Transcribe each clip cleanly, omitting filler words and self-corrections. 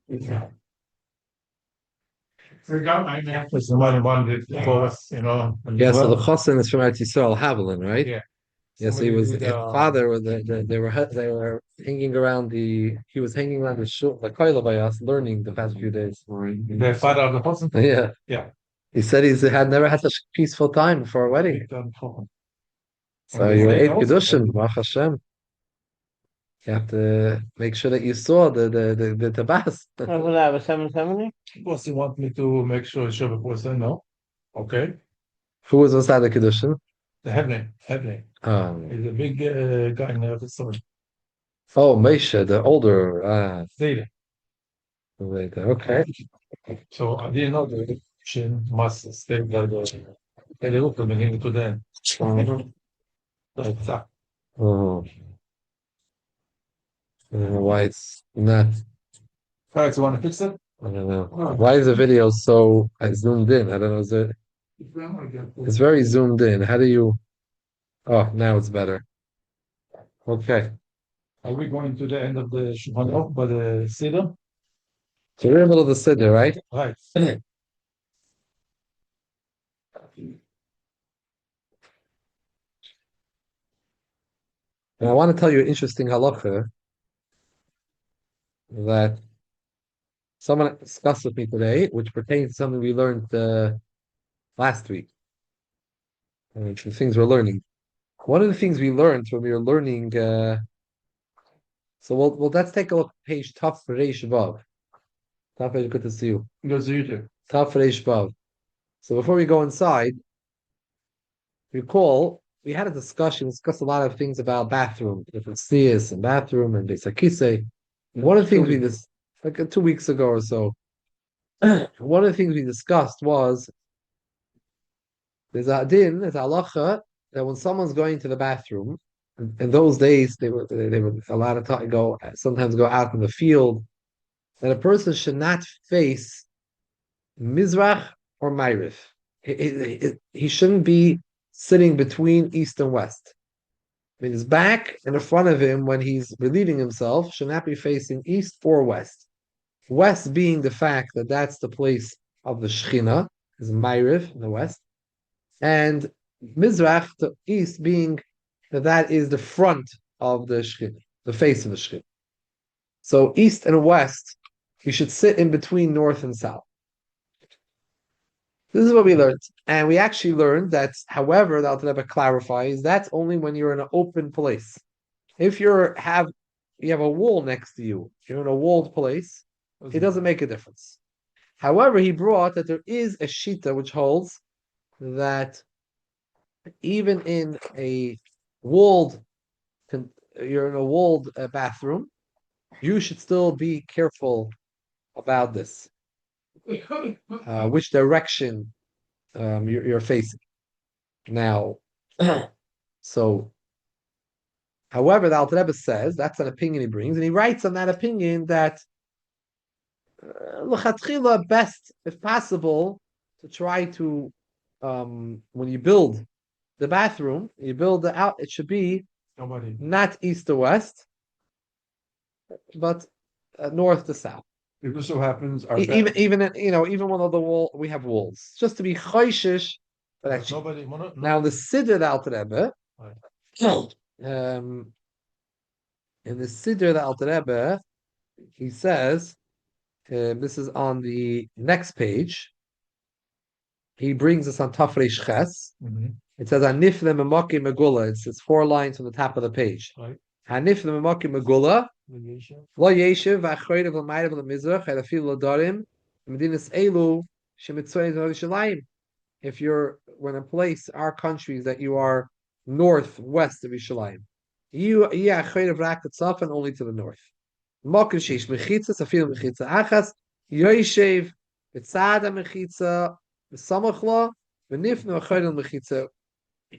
Was the one that was, Yeah, so the Chosin is from Eretz Yisrael, Haviland, right? yeah. Yeah, so he was his father. They were hanging around he was hanging around the shul, the koila by us, learning the past few days. The father of the person? Yeah, Yeah. he said he's had never had such a peaceful time for a wedding. So And you they ate also kedushin, Baruch Hashem. You have to make sure that you saw the tabas. What was that? Was 770? was he want me to make sure Shabbat was no? Okay. Who was inside the kedushin? The Hebney. He's a big guy in the story. Oh, Moshe, the older. Zayda. Okay. So I didn't know the Egyptian must stay there. They look at the beginning to the end. Like that. Oh, I don't know why it's not. All right, so want to fix it? I don't know. Why is the video so zoomed in? I don't know. It's very zoomed in. How do you? Oh, now it's better. Okay. Are we going to the end of the Shulchan Aruch by the Seder? So we're in the middle of the siddur, right? Right. And I want to tell you an interesting halacha that someone discussed with me today, which pertains to something we learned last week, which are things we're learning. One of the things we learned when we were learning, so let's take a look at page Taf Reish Vav. Taf Reish, good to see you. Good to see you too. Taf Reish Vav. So before we go inside, recall we had a discussion, discussed a lot of things about bathroom, different stairs and bathroom and Beisakise. One of the things we just like 2 weeks ago or so, one of the things we discussed was there's a din, there's a halacha that when someone's going to the bathroom, in those days they would a lot of time sometimes go out in the field, that a person should not face Mizrach or Ma'ariv. He shouldn't be sitting between east and west. I mean, his back and the front of him when he's relieving himself should not be facing east or west. West being the fact that that's the place of the Shechina, is Ma'ariv in the west, and Mizrach, the east, being that is the front of the Shechina, the face of the Shechina. So east and west, you should sit in between north and south. This is what we learned. And we actually learned that, however, the Alter Rebbe clarifies, that's only when you're in an open place. If you have a wall next to you, you're in a walled place, it doesn't make a difference. However, he brought that there is a shita which holds that even in a walled, you're in a walled bathroom, you should still be careful about this. Which direction you're facing. Now, so, however, the Alter Rebbe says that's an opinion he brings, and he writes on that opinion that l'chatchila best, if possible, to try to when you build the bathroom, you build the out. It should be not east to west, but north to south. It just so happens even one of the wall we have walls just to be choishish. But actually, now the Siddur the Alter Rebbe, in the Siddur the Alter Rebbe, he says, this is on the next page. He brings us on Tafresh Ches. It says Hanifle Memaki Megula. It's 4 lines from the top of the page. Hanifle Memaki Megula. Lo Yeshiv v'achreidav l'mayrav l'mizrach elafil l'darim medinas elu shemitzoyin Yerushalayim. If you're when a place, our countries that you are northwest of Yerushalayim, you achreidav rak tzaf and only to the north. Mokin sheish mechitzas afil mechitza achas Yoshev b'tzad mechitza b'samachla v'nifnu achreidav mechitza.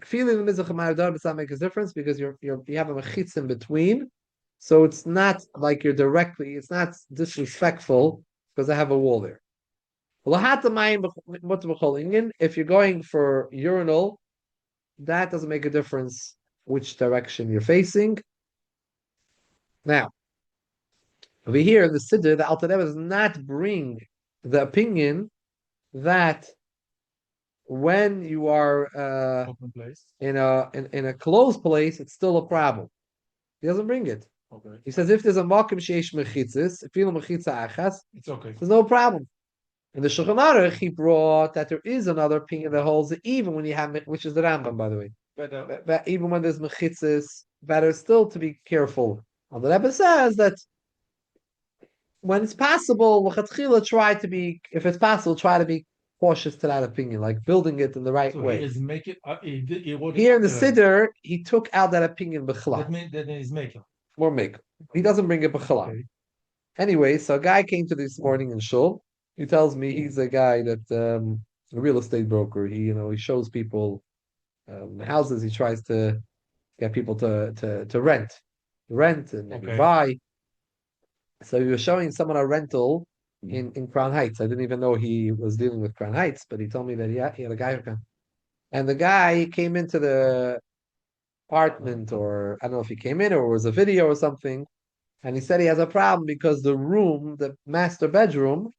Feeling the mizrach l'mayrav does not make a difference because you have a mechitza in between. So it's not like it's not disrespectful because I have a wall there. If you're going for urinal, that doesn't make a difference which direction you're facing. Now, Over here, the Siddur, the Alter Rebbe does not bring the opinion that when you are Open place. in a closed place, it's still a problem. He doesn't bring it. Okay. He says if there's a makom sheish mechitzis, if you mechitza achas, It's okay. there's no problem. In the Shulchan Aruch, he brought that there is another opinion that holds it even when you have, which is the Rambam, by the way. But even when there's mechitzis, better still to be careful. And the Rebbe says that when it's possible, l'chatchila try to be, if it's possible, try to be cautious to that opinion, like building it in the right So way. he is making. He wrote Here in the it, Siddur, he took out that opinion b'chala. That means that he's making. More make. He doesn't bring it b'chala. Okay. Anyway, so a guy came to this morning in shul. He tells me he's a guy that a real estate broker. He shows people houses. He tries to get people to rent and maybe buy. So he was showing someone a rental in Crown Heights. I didn't even know he was dealing with Crown Heights, but he told me that he had a guy who came. And the guy came into the apartment, or I don't know if he came in or it was a video or something, and he said he has a problem because the room, the master bedroom,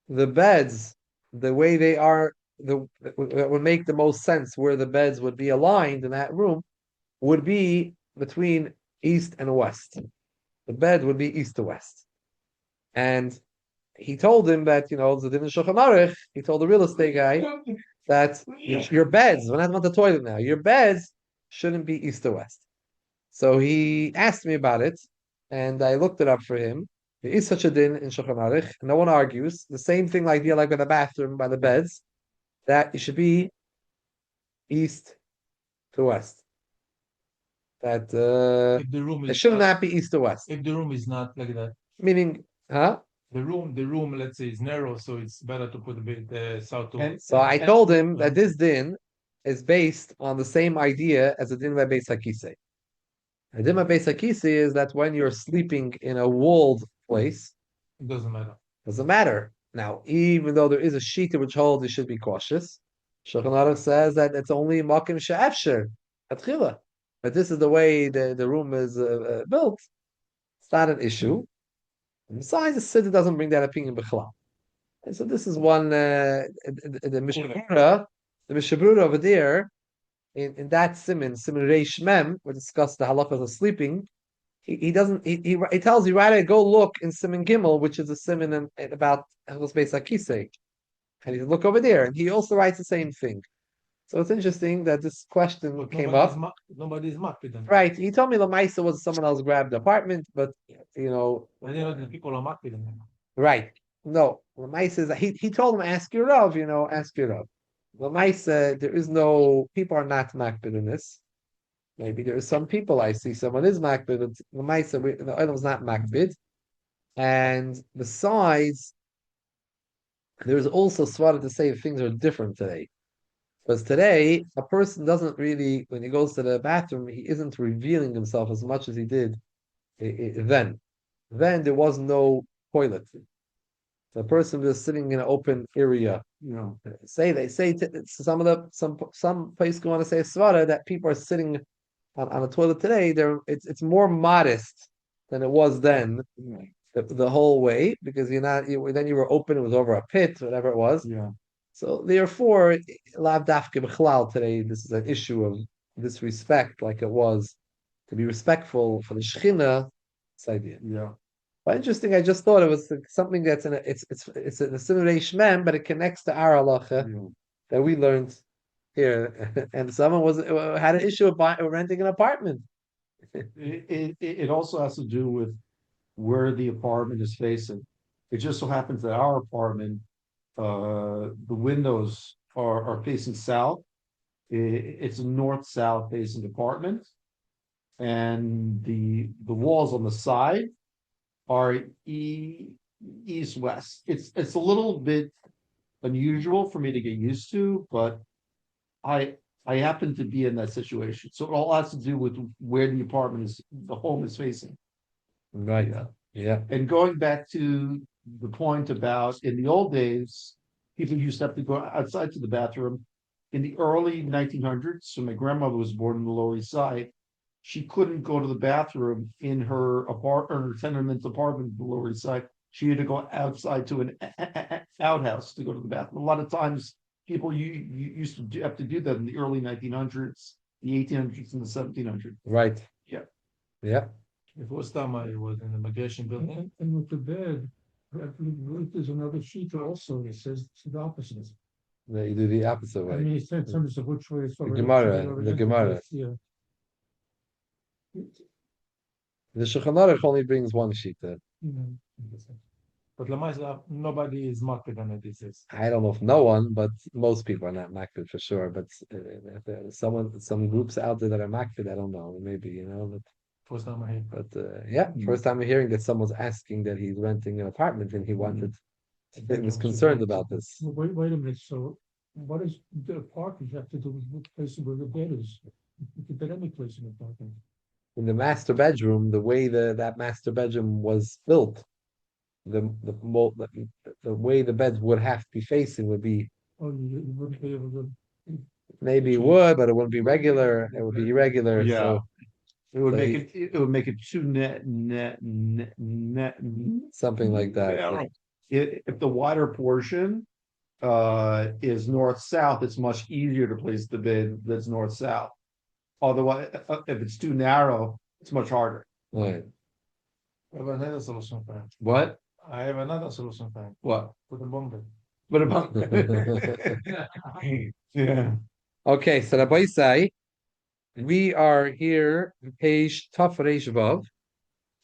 the beds, the way they are, that would make the most sense where the beds would be aligned in that room would be between east and west. The bed would be east to west. And he told him that, the Din Shulchan Aruch, he told the real estate guy that your beds, we're not about the toilet now, your beds shouldn't be east to west. So he asked me about it, and I looked it up for him. There is such a din in Shulchan Aruch. No one argues. The same thing like by the bathroom, by the beds, that it should be east to west. That If the room it is should not be east to west. if the room is not like that, Meaning, the room, let's say, is narrow, so it's better to put a bit south to. So I told him that this din is based on the same idea as the din by Beis Hakisei. The din by Beis Hakisei is that when you're sleeping in a walled place, It doesn't matter. doesn't matter. Now, even though there is a shita which holds you should be cautious, Shulchan Aruch says that it's only makim she'efsher atchila. But this is the way the room is built. It's not an issue. And besides, the Siddur doesn't bring that opinion b'chlal. And so this is one the Mishabura over there in that Siman Reish Mem, we discussed the halachas of sleeping. He doesn't. He tells you rather go look in Siman Gimel, which is a Siman about Hilchos Beis Hakisei, and you look over there, and he also writes the same thing. So it's interesting that this question came up. Nobody's marked with them. Right. He told me Lamaisa was someone else grabbed the apartment, but I didn't know that people are marked with them. Right. No. Lamaisa is he told him ask your Rav, ask your Rav. Lamaisa, there is no people are not makbid in this. Maybe there are some people I see someone is makbid, but Lamaisa, the item is not makbid. And besides, there's also swatted to say things are different today. Because today, a person doesn't really, when he goes to the bathroom, he isn't revealing himself as much as he did then. Then there was no toilet. The person was sitting in an open area. They say some place want to say svara that people are sitting on a toilet today. It's more modest than it was then. The whole way, because then you were open. It was over a pit, whatever it was. Yeah. So therefore, lav dafke b'chlal today. This is an issue of disrespect, like it was to be respectful for the Shechina. This idea. Yeah. But interesting. I just thought it was something that's in it's in the Reish Mem, but it connects to our halacha that we learned here. And someone had an issue of renting an apartment. It also has to do with where the apartment is facing. It just so happens that our apartment, the windows are facing south. It's a north-south facing apartment, and the walls on the side are east-west. It's a little bit unusual for me to get used to, but I happen to be in that situation. So it all has to do with where the home is facing. Right. Yeah. And going back to the point about in the old days, people used to have to go outside to the bathroom. In the early 1900s, so my grandmother was born in the Lower East Side, she couldn't go to the bathroom in her apartment, or her tenement apartment, the Lower East Side. She had to go outside to an outhouse to go to the bathroom. A lot of times, people you used to have to do that in the early 1900s, the 1800s, and the 1700s. Right. Yeah. Yeah. The first time I was in the immigration building, And with the bed, there's another sheet also that says the opposite. No, you do the opposite I way. mean, it's in terms of which way it's. The Gemara. Yeah. The Shulchan Aruch only brings one sheet. but Lamaisa, nobody is marked on it. This is I don't know if no one, but most people are not makfid for sure. But if there's some groups out there that are makfid, I don't know. Maybe first time I heard. but yeah, first time I'm hearing that someone's asking that he's renting an apartment and he wanted, he was concerned about this. Wait a minute, so what does the parking have to do with the place where the bed is? You could put any place in the parking. In the master bedroom, the way that master bedroom was built, the way the beds would have to be facing would be Oh, you wouldn't be able to. maybe it would, but it wouldn't be regular. It would be irregular. Yeah. So It would So make he- it would make it too net. something like that. Yeah. If the wider portion is north-south, it's much easier to place the bid that's north-south. Otherwise, if it's too narrow, it's much harder. Right. I have another solution for him. What? I have another solution for him. What? Put a bomb bed. What about? Yeah. Okay, so Rabbi say we are here on page Taf Reish Vav.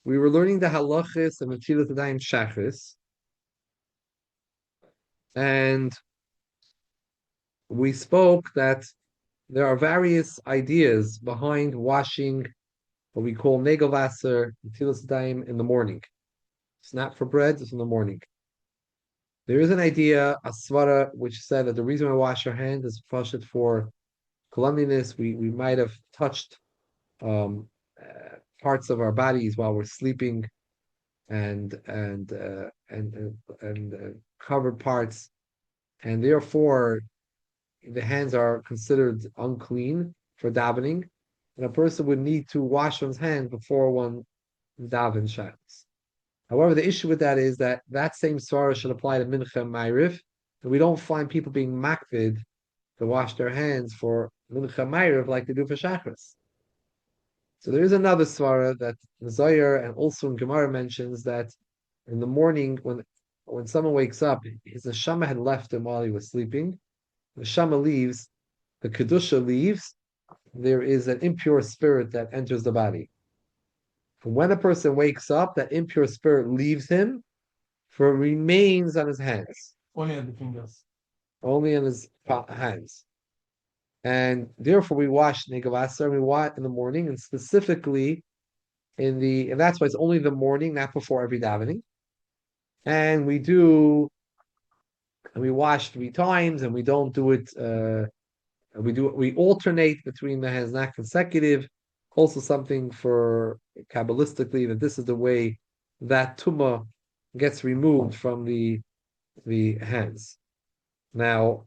We were learning the halachis and Netilas Yadayim Shachris, and we spoke that there are various ideas behind washing what we call negelvasser, Netilas Yadayim in the morning. It's not for bread; it's in the morning. There is an idea, a svara, which said that the reason we wash our hands is for cleanliness. We might have touched parts of our bodies while we're sleeping, and covered parts, and therefore the hands are considered unclean for davening, and a person would need to wash one's hands before one davens Shabbos. However, the issue with that is that same svara should apply to mincha and ma'ariv, and we don't find people being makvid to wash their hands for mincha and ma'ariv like they do for shachris. So there is another svara that Zohar and also in Gemara mentions that in the morning when someone wakes up, his neshama had left him while he was sleeping. The neshama leaves, the kedusha leaves. There is an impure spirit that enters the body. When a person wakes up, that impure spirit leaves him, for it remains on his hands. Only on the fingers. Only on his hands. And therefore we wash negavasar, we wash in the morning, and specifically and that's why it's only the morning, not before every davening. And we wash 3 times, and we don't do it we alternate between the hands, not consecutive. Also something for Kabbalistically that this is the way that tumah gets removed from the hands. Now,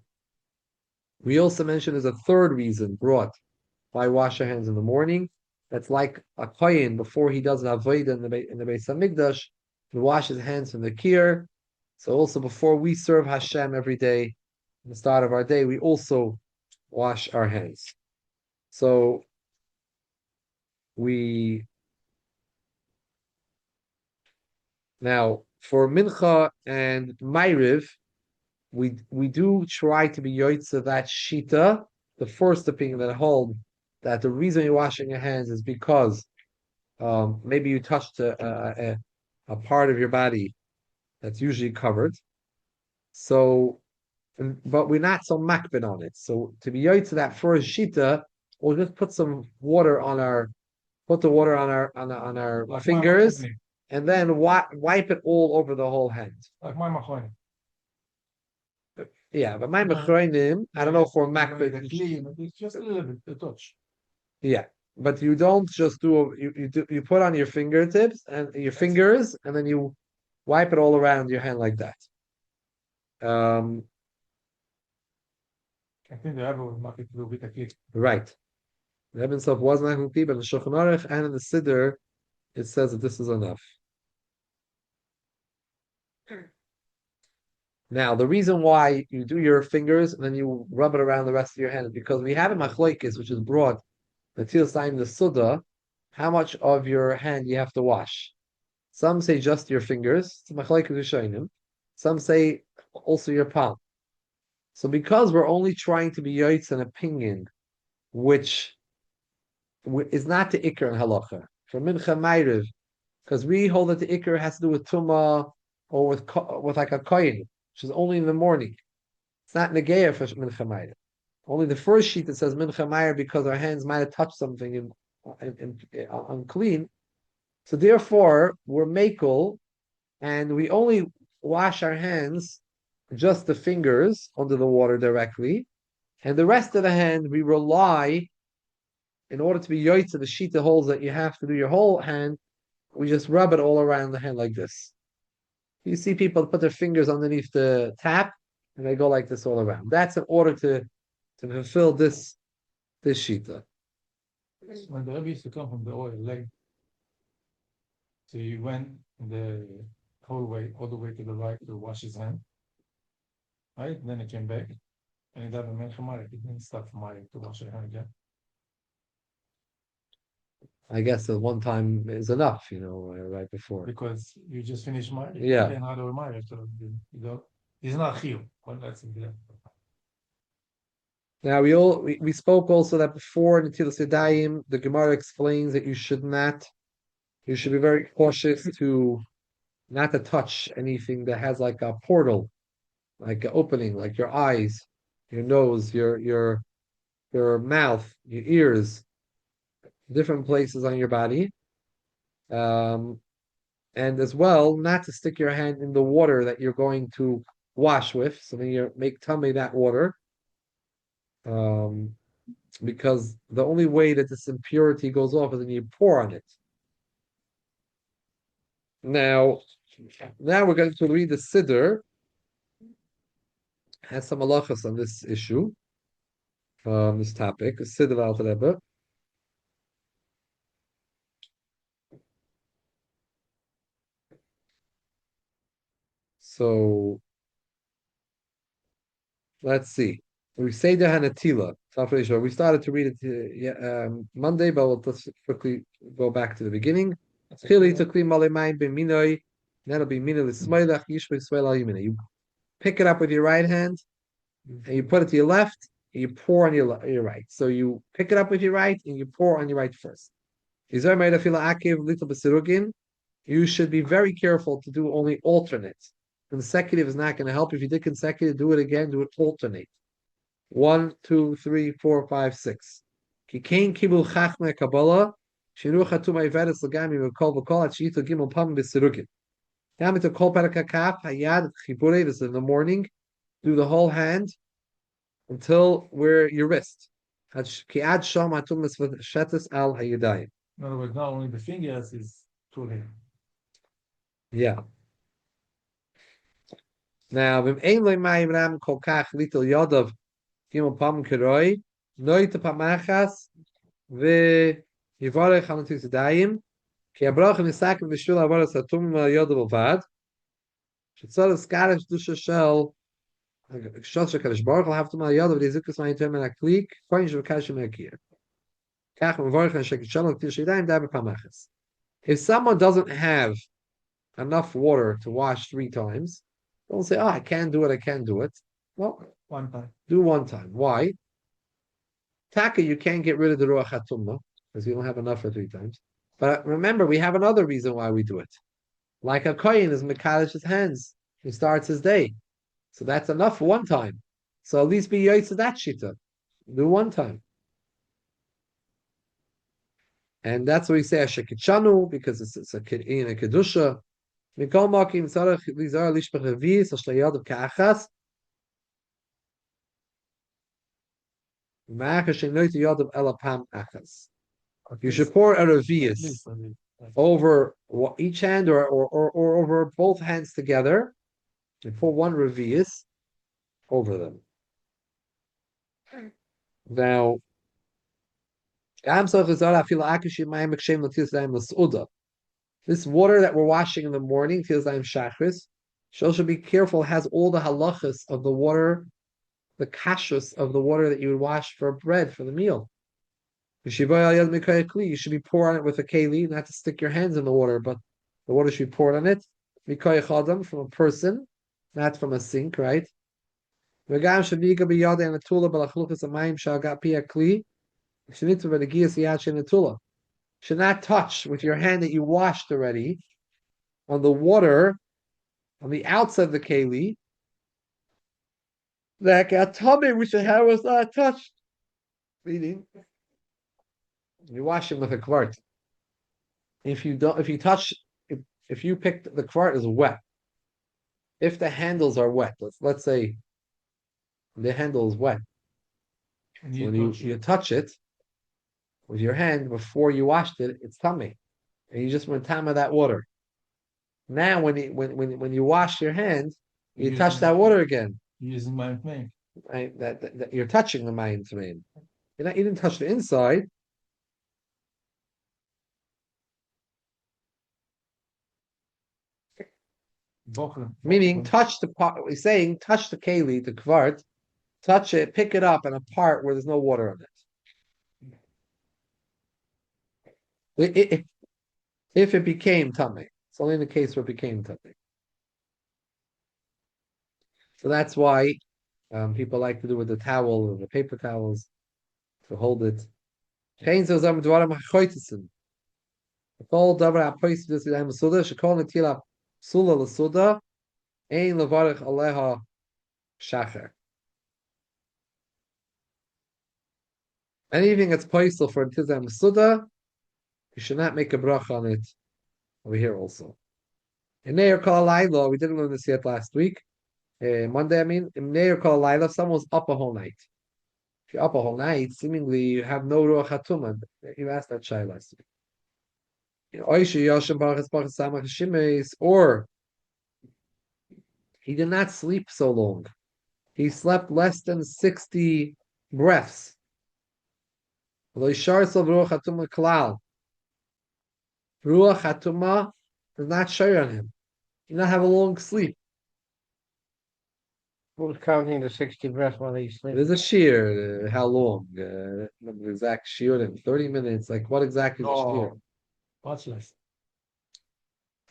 we also mentioned there's a third reason brought why wash your hands in the morning. That's like a kohen before he does an avodah in the Beis Hamikdash, he washes his hands from the kir. So also before we serve Hashem every day, at the start of our day, we also wash our hands. So now for mincha and ma'ariv, we do try to be yoitza that shita, the first opinion that hold that the reason you're washing your hands is because maybe you touched a part of your body that's usually covered. So, but we're not so makbid on it. So to be yoitza that first shita, we'll just put some water on our Like fingers, my and then wipe it all over the whole hand. Like my machone. Yeah, but my mechroinim, I don't know if we're makbid. It's just a little bit, a touch. Yeah, but you don't just you put on your fingertips and your fingers, and then you wipe it all around your hand like that. I think the other one market will be the key. Right. The Rebbe himself was not but in the Shulchan Aruch and in the Siddur, it says that this is enough. Now, the reason why you do your fingers and then you rub it around the rest of your hand is because we have a machloikis, which is broad, Netilas the Suda, how much of your hand you have to wash. Some say just your fingers, it's machloikis Rishonim. Some say also your palm. So because we're only trying to be yoitz an opinion, which is not the ikr in halacha, for mincha ma'ariv, because we hold that the ikr has to do with tumah or with like a koyin, which is only in the morning. It's not negeya for mincha ma'ariv. Only the first sheet that says mincha ma'ariv because our hands might have touched something unclean. So therefore, we're makel, and we only wash our hands, just the fingers under the water directly, and the rest of the hand we rely, in order to be yoitz the sheet that holds that you have to do your whole hand, we just rub it all around the hand like this. You see people put their fingers underneath the tap and they go like this all around. That's in order to fulfill this shita. When the Rebbe used to come from the oil leg, so he went the whole way, all the way to the right to wash his hand, right? Then he came back, and he didn't mention Marek. He didn't stop for Marek to wash your hand again. I guess that one time is enough, right before. Because you just finished Marek. Yeah. And out of Marek, so he's not chiyuv. Well, that's it. Now we spoke also that before in Netilas Yadayim, the Gemara explains that you should be very cautious not to touch anything that has like a portal, like an opening, like your eyes, your nose, your mouth, your ears, different places on your body. And as well, not to stick your hand in the water that you're going to wash with. So then you make tummy that water. Because the only way that this impurity goes off is when you pour on it. Now we're going to read the Siddur. Has some halachas on this issue, this topic. The Siddur al Rebbe. So let's see. We say the Hanatila. We started to read it Monday, but let's quickly go back to the beginning. You pick it up with your right hand, and you put it to your left, and you pour on your right. So you pick it up with your right, and you pour on your right first. You should be very careful to do only alternate. Consecutive is not going to help. If you did consecutive, do it again, do it alternate. 1, 2, 3, 4, 5, 6. Kikain kibul chachme kabbalah. Shinu chatuma ivedes lagami v'kol v'kol at shito gimel pam b'sirugin. Now to kol perakakaf hayad chibure. This is in the morning. Do the whole hand until where your wrist. Kiad sham atum shetes al hayadayim. In other words, not only the fingers is too late. Yeah. Now, v'im ein loy mayim ram kol kach little yodav gimel pam keroi noy te pamachas v'yivarech hanatus yadayim ki abrach nisak v'shul avaras atum yodav avad shetzal eskarash dusha shel shosha kadosh baruch hu have to mal yodav v'yizukas mayim tem en aklik koyin shv'kash mekir kach v'yivarech nashek shalom k'tish yadayim da b'pamachas. If someone doesn't have enough water to wash 3 times, don't say, I can't do it. Well, One time. do 1 time. Why? Taka, you can't get rid of the Ruach HaTumma, because you don't have enough for 3 times. But remember, we have another reason why we do it. Like a kohen is Mekadesh's hands. He starts his day. So that's enough for 1 time. So at least be yoitz of that shita. Do 1 time. And that's what we say Ashekitchanu, because it's a kedusha. Mikol makim tzarech lizar lishpach revius ashlayad of ka'achas. Ma'achas shenoit yad of elapam achas. You should pour a revius over each hand or over both hands together, and pour 1 revius over them. Now, This water that we're washing in the morning, feels like shachris. Should be careful, has all the halachas of the water, the kashrus of the water that you would wash for bread for the meal. You should be pouring it with a keli, not to stick your hands in the water, but the water should be poured on it. From a person, not from a sink, right? Should not touch with your hand that you washed already on the water on the outside of the keli that got tummy, which the hair was not touched. Meaning, you wash it with a kvart. If you pick the kvart is wet. If the handles are wet, let's say the handle is wet. And So when you touch it with your hand before you washed it, it's tummy, and you just went time of that water. Now, when you wash your hand, you touch that water again. Using my name. Right? That you're touching the mayim tmeim. You didn't touch the inside. Meaning, touch the part. We're saying touch the keli, the kvart, touch it, pick it up, and a part where there's no water on it. If it became tummy, it's only in the case where it became tummy. So that's why people like to do with the towel or the paper towels to hold it. Anything that's posel for Tizam Suda, you should not make a bracha on it over here also. In Neir Kol Laila, we didn't learn this yet last week. Monday, I mean, in Neir Kol Laila, someone's up a whole night. If you're up a whole night, seemingly you have no ruach hatuma. You asked that shy last week. Or he did not sleep so long. He slept less than 60 breaths. Ruach hatuma does not share on him. He did not have a long sleep. Who's counting the 60 breaths while he's sleeping? There's a shear. How long? The exact shear in 30 minutes. Like what exactly is the shear? Much less.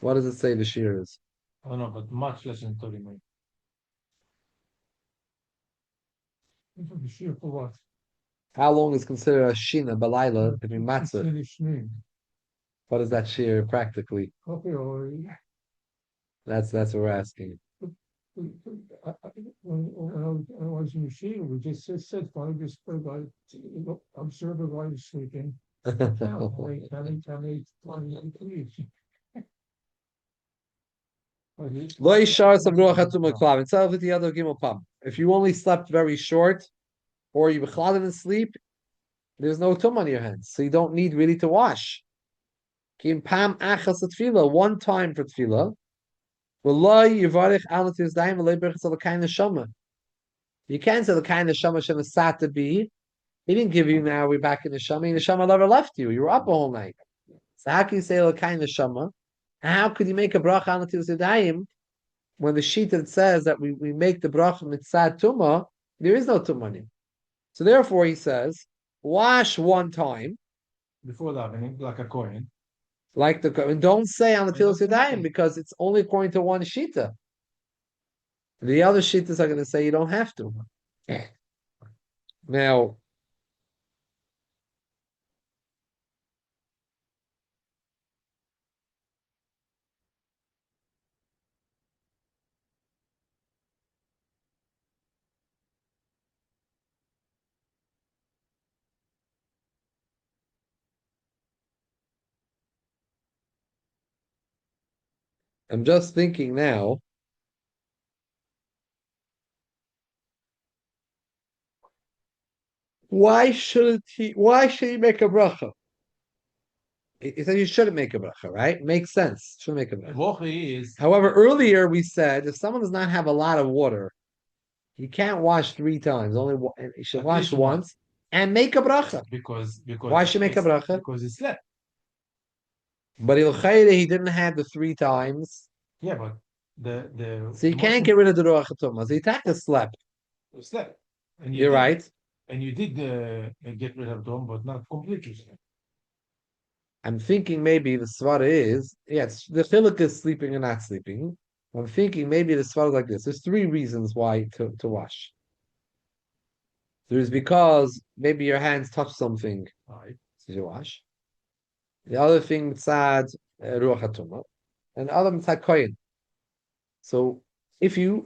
What does it say the shear is? I don't know, but much less than 30 minutes. The shear for what? How long is considered a shina balayla between matzah? Finish me. What is that shear practically? Okay, or That's what we're asking. when I was in the shear, we just said, "Father, just observe it while you're sleeping." If you only slept very short, or you b'chalad in sleep, there's no tum on your hands, so you don't need really to wash. One time for tefillah. You can't say the kind of shama shana sat to be. He didn't give you now. We're back in the shama. The shama never left you. You were up a whole night. So how can you say the kind of shama? And how could you make a bracha on the Yadayim when the sheet that says that we make the bracha mitzad tuma? There is no tuma on him. So therefore, he says, wash one time Before davening, like a coin. and don't say on the Tilas Yadayim because it's only according to one shita. The other shitas are going to say you don't have to. Now, I'm just thinking now. Why should he make a bracha? He said you shouldn't make a bracha, right? Makes sense. Shouldn't make a bracha. Bracha is. However, earlier we said if someone does not have a lot of water, he can't wash 3 times. He should At wash least once. and make a bracha. Because Why should make a bracha? Because he slept. But he didn't have the 3 times, Yeah, but the so you can't get rid of the ruach hatumah. So he had to slept. slept. And You're right. And you did get rid of them, but not completely slept. I'm thinking maybe the svara is, yes, the chiluk is sleeping or not sleeping. I'm thinking maybe the svara is like this. There's 3 reasons why to wash. There's because maybe your hands touch something, Right. so you wash. The other thing, tzad ruach hatumah, and the other tzad koyin. So if you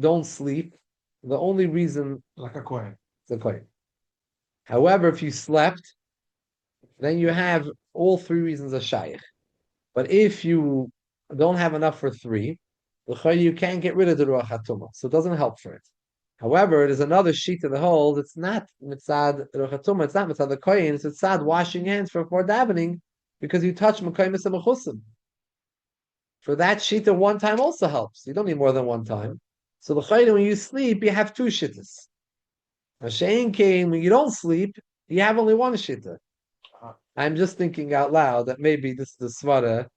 don't sleep, the only reason Like a coin. is a koyin. However, if you slept, then you have all 3 reasons of shaykh. But if you don't have enough for 3, you can't get rid of the ruach hatumah, so it doesn't help for it. However, there's another sheet of the whole. It's not mitzad ruach hatumah. It's not mitzad the koyin. It's mitzad washing hands before davening because you touch mekaymis and mechusim. For that shita, 1 time also helps. You don't need more than 1 time. So the chayda, when you sleep, you have 2 shittas. Mashain came when you don't sleep, you have only 1 shitta. I'm just thinking out loud that maybe this is the svara,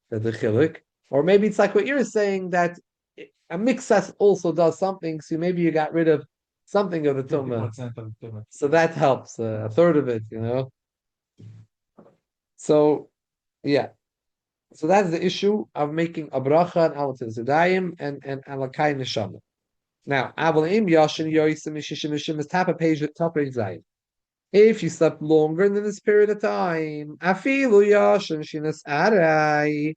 the chiluk, or maybe it's like what you're saying that a mixas also does something. So maybe you got rid of something of the tumah, 50% of the tumah. so that helps a third of it. So yeah. So that's the issue of making a bracha and alatil Yadayim and alakai neshama. Now, avalim yashin yoisim mishishim is top of page zayin. If you slept longer than this period of time, afilu yashin shinas arai.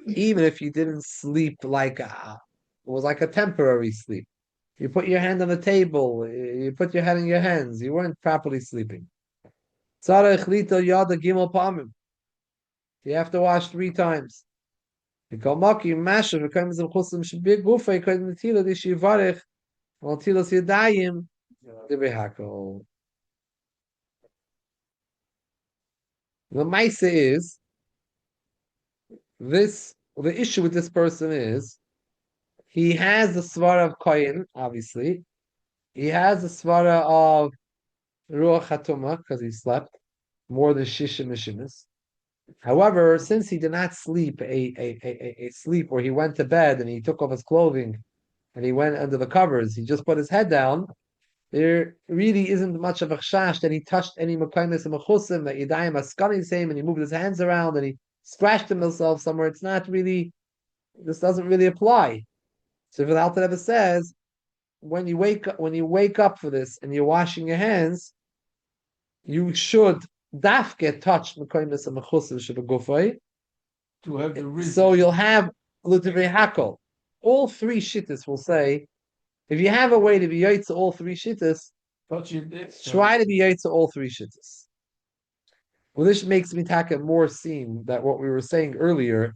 Even if you didn't sleep it was like a temporary sleep. You put your hand on the table, you put your head in your hands, you weren't properly sleeping. Tzarech lita yada gimel pamim. You have to wash 3 times. The Maisa is this. The issue with this person is he has the svara of koyin, obviously. He has the svara of ruach hatumah because he slept more than shishim mishimis. However, since he did not sleep a sleep where he went to bed and he took off his clothing and he went under the covers, he just put his head down. There really isn't much of a chash that he touched any mekaymes and mechusim, that Yadayim askani same, and he moved his hands around and he scratched himself somewhere. It's not really. This doesn't really apply. So, if the Alter Rebbe says, when you wake up for this and you're washing your hands, you should daf get touched mekaymes and mechusim shebegufay. To have the reason. So you'll have l'tivrei hakol. All 3 shittas will say, if you have a way to be yaitza all 3 shittas, try to be yaitza all 3 shittas. Well, this makes me take it more seem that what we were saying earlier,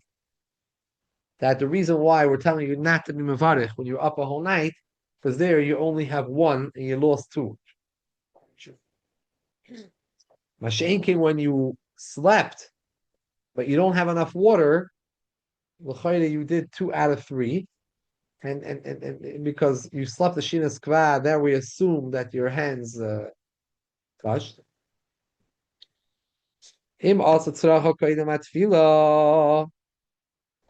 that the reason why we're telling you not to be mevarich when you're up a whole night, because there you only have 1 and you lost 2. Mashain came when you slept, but you don't have enough water. L'chayda, you did 2 out of 3, and because you slept the shinas kva, there we assume that your hands touched. Him also tzracha kaidem atfila.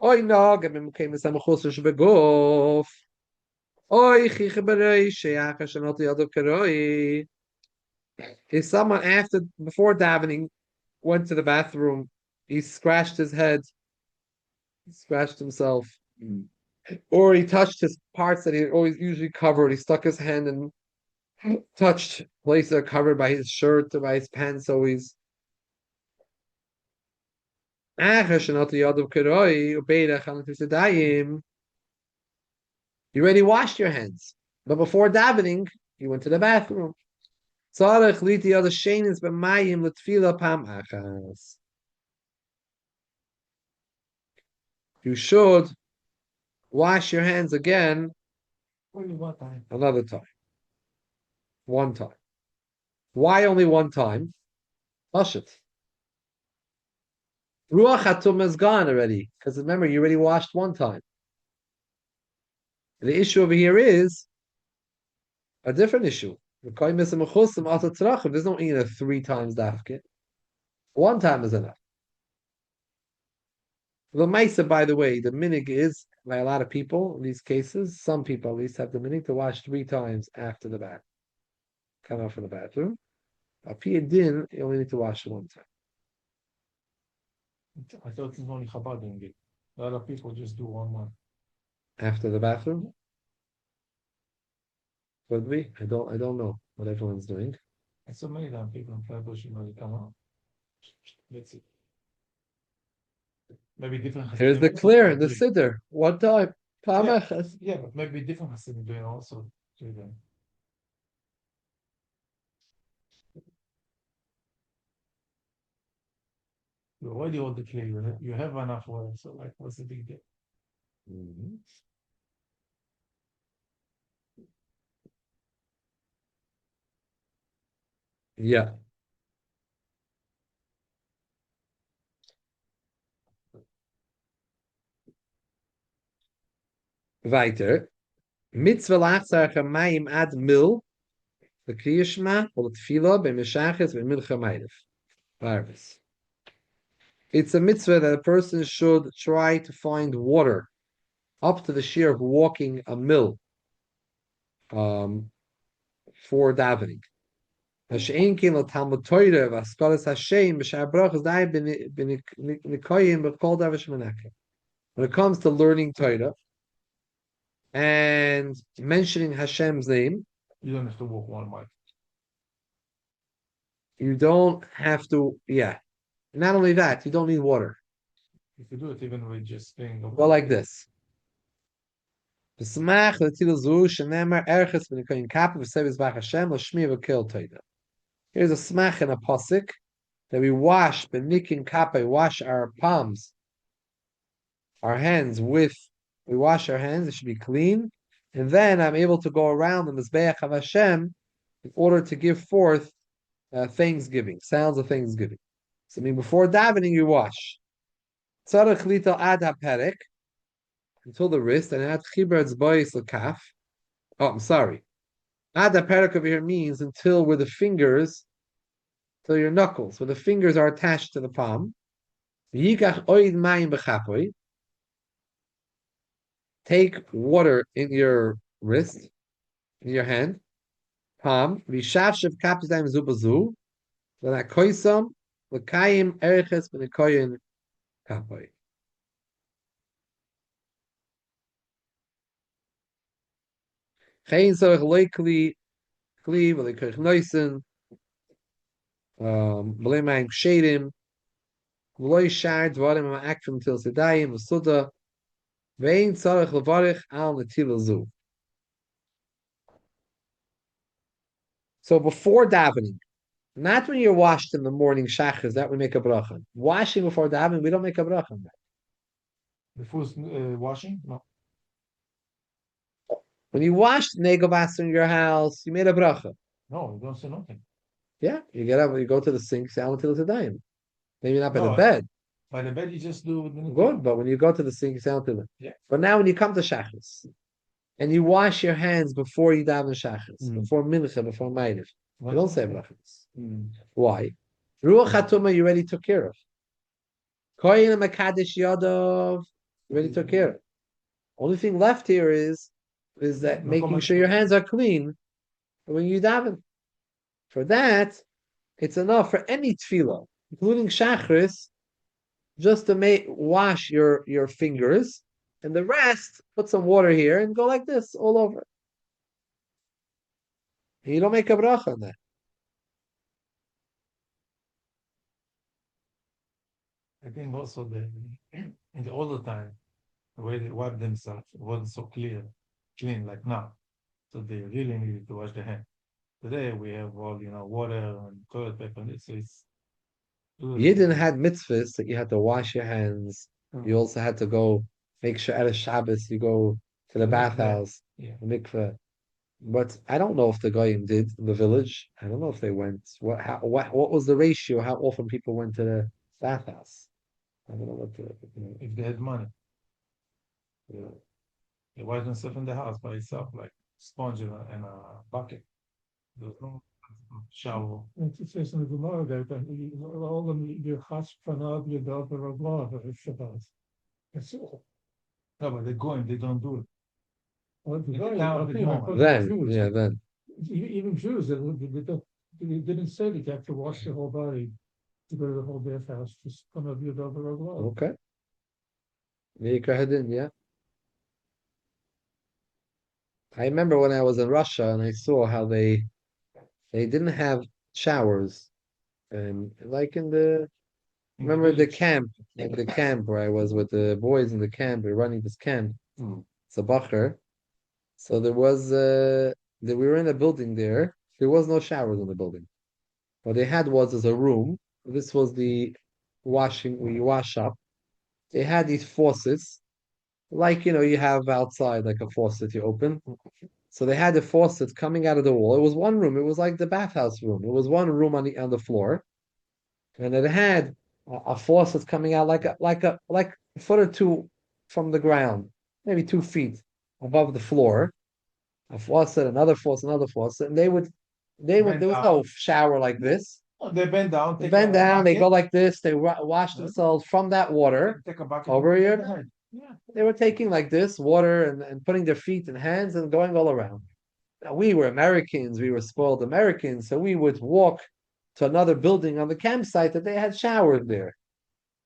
Oy no, gebim kemes am khosr shbegof. Oy khikh berei sheyach shnot yadov keroi. If someone before davening went to the bathroom, he scratched his head, he scratched himself, or he touched his parts that he always usually covered. He stuck his hand and touched places that are covered by his shirt or by his pants always. You already washed your hands, but before davening, you went to the bathroom. You should wash your hands again another time. 1 time. Why only 1 time? Wash it. Ruach hatumah is gone already, because remember, you already washed 1 time. The issue over here is a different issue. There's no either 3 times dafke. 1 time is enough. The Maisa, by the way, the minig is by a lot of people in these cases. Some people at least have the minig to wash 3 times after the bath. Come out from the bathroom. A din, you only need to wash 1 time. I thought it's only Chabad doing it. A lot of people just do one. After the bathroom? Could be. I don't know what everyone's doing. And so many times people in Flatbush, they come out. Let's see. Maybe different. Here's the Hasidim clear, the doing- siddur. 1 time. Yeah, but maybe different Hasidim doing also. Do them. You already hold the clay. You have enough water, so like, what's the big deal? Mhm. Yeah. Weiter. Mitzvah lachzar chamayim ad mil. The kriyishma or the tefillah b'meshachis b'milcha meidev. Barvis. It's a mitzvah that a person should try to find water up to the sheer of walking a mil for davening. When it comes to learning Torah and mentioning Hashem's name, You don't have to walk 1 mile. you don't have to, Not only that, you don't need water. If you do it even with just staying over. Go like this. Here's a smach and a pasuk that we wash benikin kape, wash our palms, our hands we wash our hands, it should be clean, and then I'm able to go around the Mizbeach of Hashem in order to give forth thanksgiving, sounds of thanksgiving. So I mean, before davening, you wash. Tzarech lito ad haperek, until the wrist, and add chiber's bois lekaf. Oh, I'm sorry. Ad haperek over here means until where the fingers, till your knuckles, where the fingers are attached to the palm. Yikach oid mayim b'chapoi. Take water in your wrist, in your hand, palm. V'shafshav kapizayim zubazu. L'nakoisam l'kayim ereches b'nekoyin kapoi. Chein sorach loikli kli v'lekoich noisen. B'lei mayim kshedim. V'loi shar dvarim ha'akrim til Yadayim v'suda. Vein tzarech levarich al Netilas zu. So before davening, not when you're washed in the morning shachas, that we make a bracha. Washing before davening, we don't make a bracha. Before washing? No. When you washed negavas in your house, you made a bracha. No, you don't say nothing. Yeah, you get up, you go to the sink, say al Netilas Yadayim. Maybe not by No, the bed. By the bed, you just do. Good, but when you go to the sink, you say al Netilas. Yeah. But now when you come to shachas, and you wash your hands before you daven shachas, before mincha, before ma'ariv, you don't say brachas. Why? Ruach HaTumah you already took care of. Koyin Makadesh Yodov you already took care of. Only thing left here is that making sure your hands are clean when you daven. For that, it's enough for any tefillah, including shachris, just to wash your fingers, and the rest, put some water here and go like this all over. You don't make a bracha on that. I think also in the older time, the way they wipe themselves wasn't so clean like now. So they really needed to wash their hands. Today we have all water and toilet paper, and it's Yidden had mitzvahs that you had to wash your hands. You also had to go make sure at a Shabbos you go to the bathhouse, the mikveh. But I don't know if the Goyim did in the village. I don't know if they went. What was the ratio? How often people went to the bathhouse? I don't know if they had money. They wash themselves in the house by itself, like sponge in a bucket. There's no shower. And it says in the Gemara that all of them, your Hashpanav, your daughter, Rablav, Shabbat. That's all. No, but they're going, they don't do it. Well, the In guy, the town, I they think, don't. because Then, Jews, yeah, then. Even Jews, they didn't say that you have to wash your whole body to go to the whole bathhouse, just come of your daughter, Rablav. Okay. Mikra yeah. I remember when I was in Russia and I saw how they didn't have showers, and like in the remember the camp, like the camp where I was with the boys in the camp, we were running this camp. It's a bacher. So there was we were in a building there. There was no showers in the building. What they had was a room. This was the washing where you wash up. They had these faucets, like you have outside, like a faucet you open. So they had the faucets coming out of the wall. It was one room. It was like the bathhouse room. It was one room on the floor, and it had a faucet coming out like a foot or two from the ground, maybe 2 feet above the floor. A faucet, another faucet, another faucet, and there was no shower like this. Oh, they bend down, They take bend a down, they bucket, go like this, they wash themselves from that water. take a bucket over and here. put it in the head. Yeah. They were taking like this water and putting their feet and hands and going all around. Now, we were Americans, we were spoiled Americans, so we would walk to another building on the campsite that they had showers there.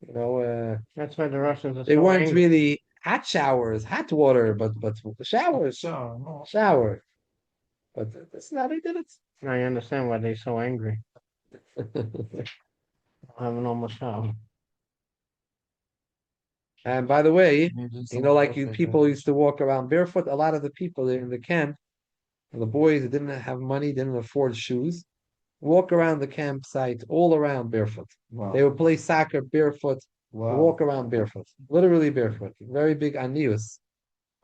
That's why the Russians are They so weren't angry. really hot showers, hot water, but showers, So, no. shower. But that's not how they did it. Now you understand why they're so angry. Have a normal shower. And by the way, Maybe like people used to walk around barefoot. A lot of the people there in the camp, the boys that didn't have money, didn't afford shoes, walk around the campsite all around barefoot. Wow. They would play soccer barefoot, Wow. walk around barefoot, literally barefoot. Very big anius,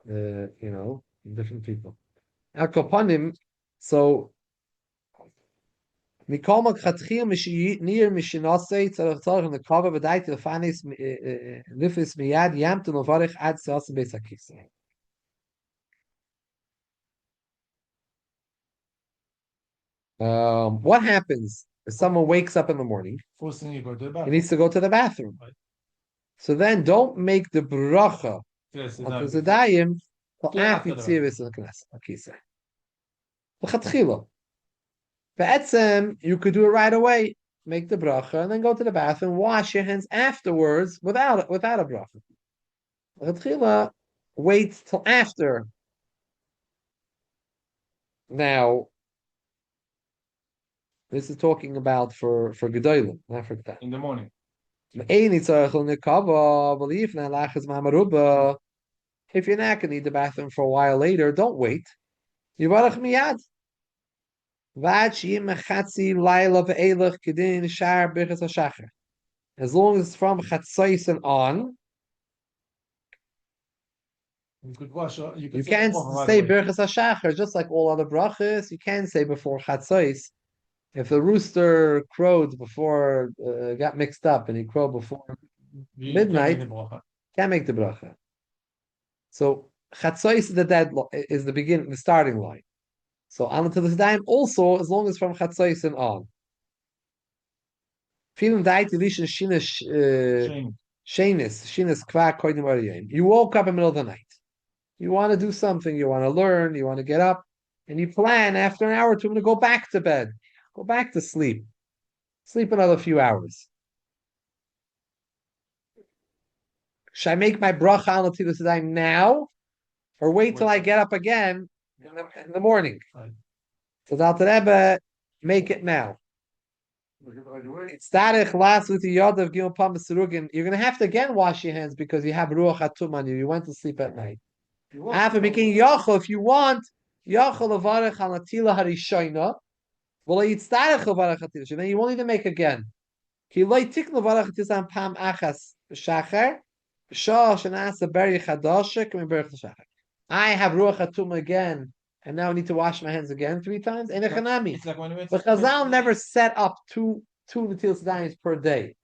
different people. Akopanim, so Mikol Makchatchil Nir Mishinasei Tzarech Tzarech in the cover v'dai Tilfanis Nifis Miyad Yamtu Novarich Ad Seas Beis HaKisei. What happens if someone wakes up in the morning? First thing you go to the He bathroom. needs to go to the bathroom. Right. So then don't make the bracha Yes, on the it's Yadayim till Till after after the Tzivis in the Knesset HaKisei. L'chatchila. Be'etzem, you could do it right away. Make the bracha and then go to the bathroom. Wash your hands afterwards without a bracha. L'chatchila, wait till after. Now, this is talking about for Gedolim, not for Ktan. in the morning. If you're not going to need the bathroom for a while later, don't wait. Yivarach miyad. As long as it's from Chatzais and on, You could wash. You you could can't right say away. Birchas HaShachar, just like all other brachas. You can say before Chatzais. If the rooster crowed before, got mixed up, and he crowed before You midnight, can't make the bracha. can't make the bracha. So Chatzos is is the starting line. So until this time, also as long as from Chatzos and on. Feeling Shinis Kvak Koidim Ariyim. You woke up in the middle of the night. You want to do something, you want to learn, you want to get up, and you plan after an hour or two to go back to bed, go back to sleep. Sleep another few hours. Should I make my bracha on Netilas Yadayim now, or wait till I get up again in the morning? Right. So the Alter Rebbe, make it now. It's tarich last with the yod of Gimel Pam Surugin. You're going to have to again wash your hands because you have ruach hatum on you. You went to sleep at night. After making yachol, if you want yachol levarech al natila harishayna, well, it's tarich levarech hatila. Then you won't even make again. Ki loy tik levarech hatila pam achas shachar. I have ruach hatum again, and now I need to wash my hands again 3 times. And It's like when we went but Chazal never set up two Netilas Yadayim per day.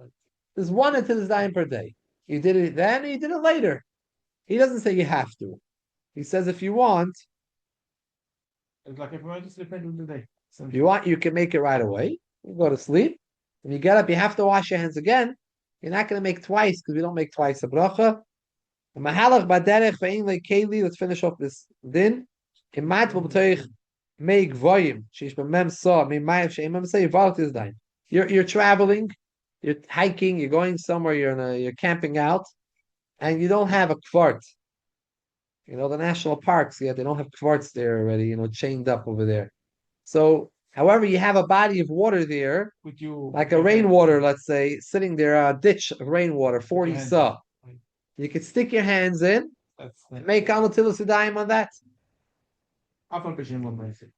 There's one Netilas Yadayim per day. You did it then, and you did it later. He doesn't say you have to. He says if you want, It's like if you want to sleep in the day. If you want, you can make it right away. You go to sleep. When you get up, you have to wash your hands again. You're not going to make twice because we don't make twice a bracha. Mahalach baderech ve'in le'keli. Let's finish off this din. Imat v'b'toich mei gvoyim. Sheish b'mem sa mei mayim she'im mem sa yivalot is dain. You're traveling, you're hiking, you're going somewhere, you're camping out, and you don't have a kvart. You know, the national parks, yeah, they don't have kvarts there already, you know, chained up over there. So, however, you have a body of water there, Would you like a rainwater, let's say, sitting there, a ditch of rainwater, 40 hands saw. in. You could stick your hands in, That's make al Netilas Yadayim on that.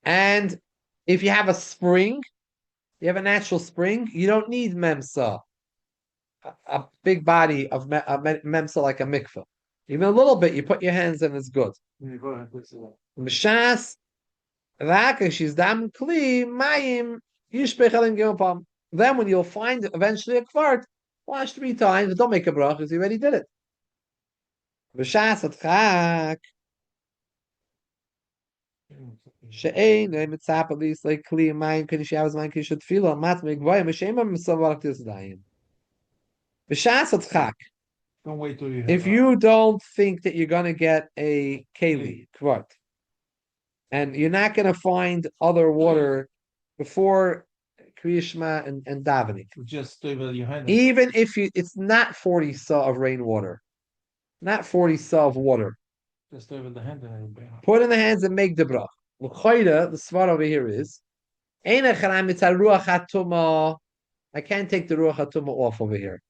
And if you have a spring, you have a natural spring, you don't need memsa, a big body of memsa like a mikveh. Even a little bit, you put your hands in, it's good. Mishas, she's dam kli mayim yishpech gilpam. Then when you'll find eventually a kvart, wash 3 times. Don't make a brach because you already did it. Mishas atchak. She'ein mitzap at least like kli mayim kedish yavaz mayim kedish tefila mat megvayim mishemam misavarach tisdayim. Mishas atchak. Don't wait till you have If you don't think that you're going to get a keli kvart, and you're not going to find other water before Kriyishma and davening, just stable your hand. even if it's not 40 saw of rainwater, not 40 saw of water, Just stable the hand and it'll be put in the hands and make the brach. The svar over here is, I can't take the ruach hatuma off over here.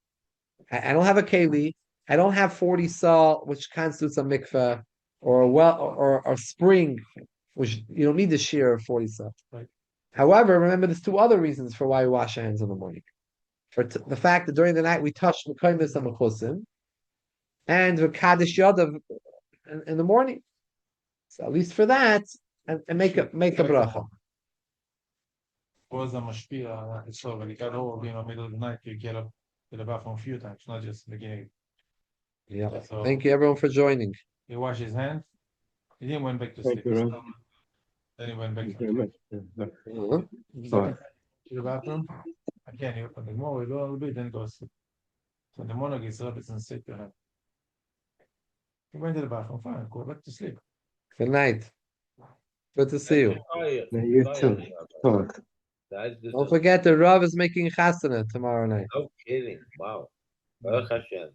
I don't have a keli. I don't have 40 saw, which constitutes a mikveh, or a well, or a spring, which you don't need the shear of 40 saw. Right. However, remember there's 2 other reasons for why we wash our hands in the morning. For the fact that during the night we touch mekaymis and mechusim, and the kaddish yadav in the morning. So at least for that, and make a bracha. was a mashpia. So when you got old, middle of the night, you get up to the bathroom a few times, not just the beginning. Yeah. So Thank you everyone for joining. he washed his hands. He didn't went back to Thank sleep. you, Ron. Then he went back Thank to you very sleep. much. Uh-huh. To the bathroom. Again, he opened the more, we go a little bit, then go sleep. So in the morning, he said, it's unsafe to have. He went to the bathroom, fine, go back to sleep. Good night. Good to see you. You too. Talk. Don't forget the Rav is making chasana tomorrow night. No kidding. Wow. Baruch Hashem.